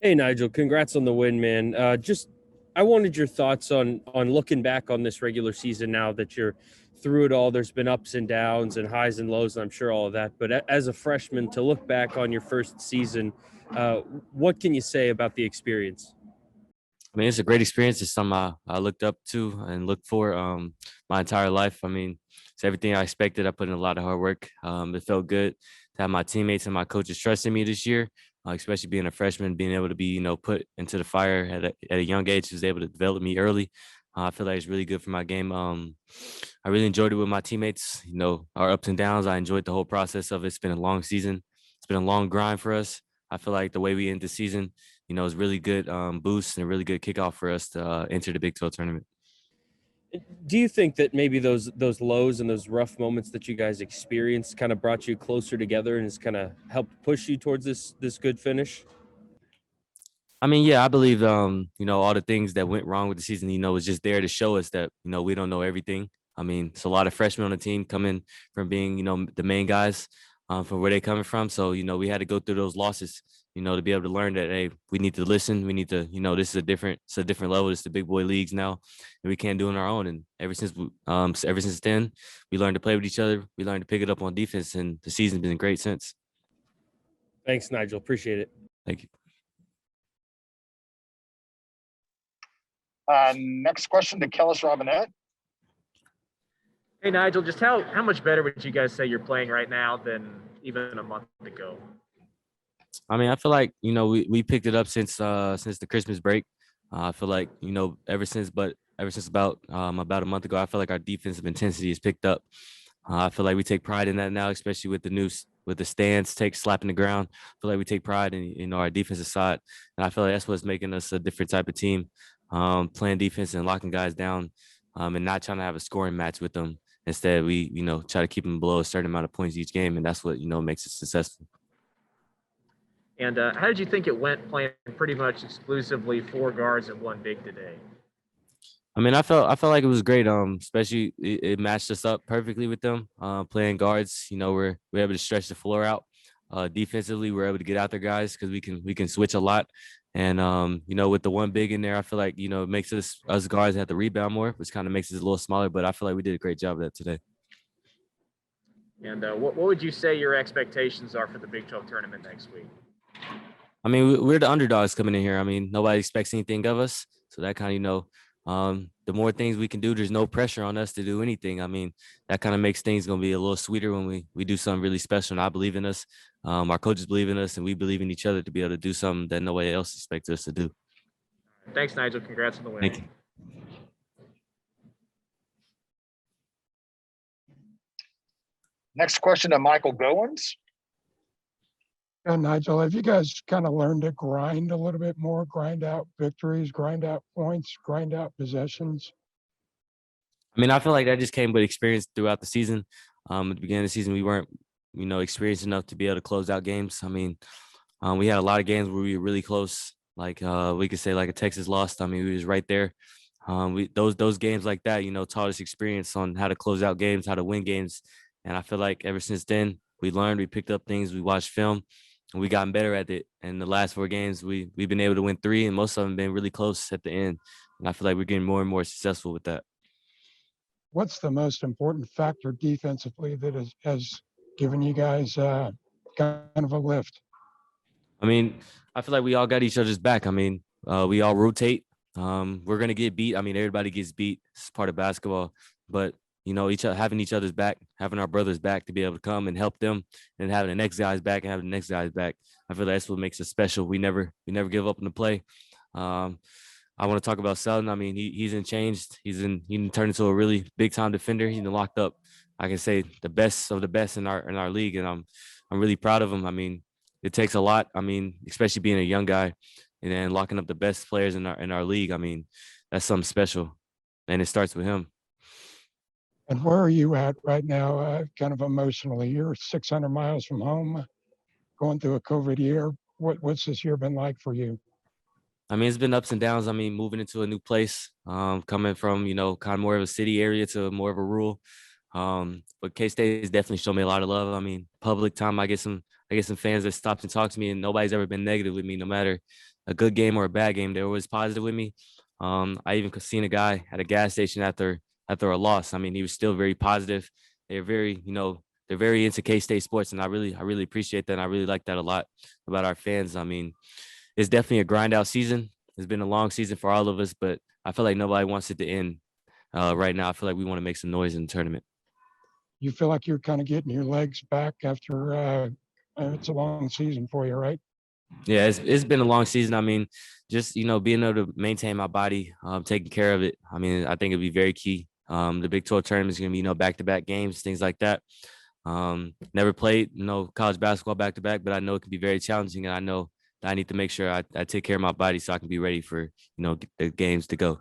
Hey Nigel, congrats on the win, man. I wanted your thoughts on looking back on this regular season now that you're through it all. There's been ups and downs and highs and lows, and I'm sure all of that. But as a freshman, to look back on your first season, uh, what can you say about the experience? I mean, it's a great experience. It's something I looked up to and looked for my entire life. I mean, it's everything I expected. I put in a lot of hard work. It felt good to have my teammates and my coaches trusting me this year, especially being a freshman, being able to be, put into the fire at a young age, was able to develop me early. I feel like it's really good for my game. I really enjoyed it with my teammates. Our ups and downs. I enjoyed the whole process of it. It's been a long season. It's been a long grind for us. I feel like the way we end the season is really good boost and a really good kickoff for us to enter the Big 12 tournament. Do you think that maybe those lows and those rough moments that you guys experienced kind of brought you closer together and has kind of helped push you towards this good finish? I mean, yeah, I believe all the things that went wrong with the season, was just there to show us that, we don't know everything. I mean, it's a lot of freshmen on the team coming from being, the main guys from where they coming from. So, we had to go through those losses, to be able to learn that, hey, we need to listen. We need to, this is it's a different level. It's the big boy leagues now, and we can't do it on our own. And ever since then, we learned to play with each other. We learned to pick it up on defense, and the season's been great since. Thanks, Nigel. Appreciate it. Thank you. Next question to Kellis Robinette. Hey Nigel, just how much better would you guys say you're playing right now than even a month ago? I mean, I feel like we picked it up since the Christmas break. I feel like ever since about a month ago, I feel like our defensive intensity is picked up. I feel like we take pride in that now, especially with the stance, slapping the ground. I feel like we take pride in our defensive side, and I feel like that's what's making us a different type of team, playing defense and locking guys down, and not trying to have a scoring match with them. Instead, we try to keep them below a certain amount of points each game, and that's what makes us successful. And how did you think it went playing pretty much exclusively four guards and one big today? I mean, I felt like it was great. Especially it matched us up perfectly with them. Playing guards, we're able to stretch the floor out. Defensively, we're able to get out there, guys, because we can switch a lot. And with the one big in there, I feel like it makes us guards have to rebound more, which kind of makes us a little smaller. But I feel like we did a great job of that today. And what would you say your expectations are for the Big 12 tournament next week? I mean, we're the underdogs coming in here. I mean, nobody expects anything of us, so that kind of the more things we can do, there's no pressure on us to do anything. I mean, that kind of makes things going to be a little sweeter when we do something really special. And I believe in us. Our coaches believe in us, and we believe in each other to be able to do something that nobody else expects us to do. Thanks, Nigel. Congrats on the win. Thank you. Next question to Michael Goins. Nigel, have you guys kind of learned to grind a little bit more, grind out victories, grind out points, grind out possessions? I mean, I feel like that just came with experience throughout the season. At the beginning of the season, we weren't, experienced enough to be able to close out games. I mean, we had a lot of games where we were really close. Like we could say, like a Texas lost. I mean, we was right there. Those games like that, taught us experience on how to close out games, how to win games. And I feel like ever since then, we learned, we picked up things, we watched film, and we gotten better at it. And the last four games, we've been able to win three, and most of them been really close at the end. And I feel like we're getting more and more successful with that. What's the most important factor defensively that has given you guys kind of a lift? I mean, I feel like we all got each other's back. I mean, we all rotate. We're gonna get beat. I mean, everybody gets beat. It's part of basketball. But having each other's back, having our brothers back to be able to come and help them, and having the next guy's back and having the next guy's back. I feel like that's what makes us special. We never give up in the play. I want to talk about Selden. I mean, he's changed. He turned into a really big time defender. He's been locked up. I can say the best of the best in our league, and I'm really proud of him. I mean, it takes a lot. I mean, especially being a young guy and then locking up the best players in our league. I mean, that's something special, and it starts with him. And where are you at right now, kind of emotionally? You're 600 miles from home, going through a COVID year. What's this year been like for you? I mean, it's been ups and downs. I mean, moving into a new place, coming from, kind of more of a city area to more of a rural. But K-State has definitely shown me a lot of love. I mean, public time, I get some fans that stop and talk to me, and nobody's ever been negative with me, no matter a good game or a bad game, they're always positive with me. I even seen a guy at a gas station after a loss. I mean, he was still very positive. They're very, they're very into K-State sports, and I really appreciate that. And I really like that a lot about our fans. I mean, it's definitely a grind out season. It's been a long season for all of us, but I feel like nobody wants it to end. Right now, I feel like we want to make some noise in the tournament. You feel like you're kind of getting your legs back after it's a long season for you, right? Yeah, it's been a long season. I mean, just being able to maintain my body, taking care of it. I mean, I think it'd be very key. The Big 12 tournament is gonna be back-to-back games, things like that. Never played college basketball back-to-back, but I know it can be very challenging, and I know that I need to make sure I take care of my body so I can be ready for the games to go.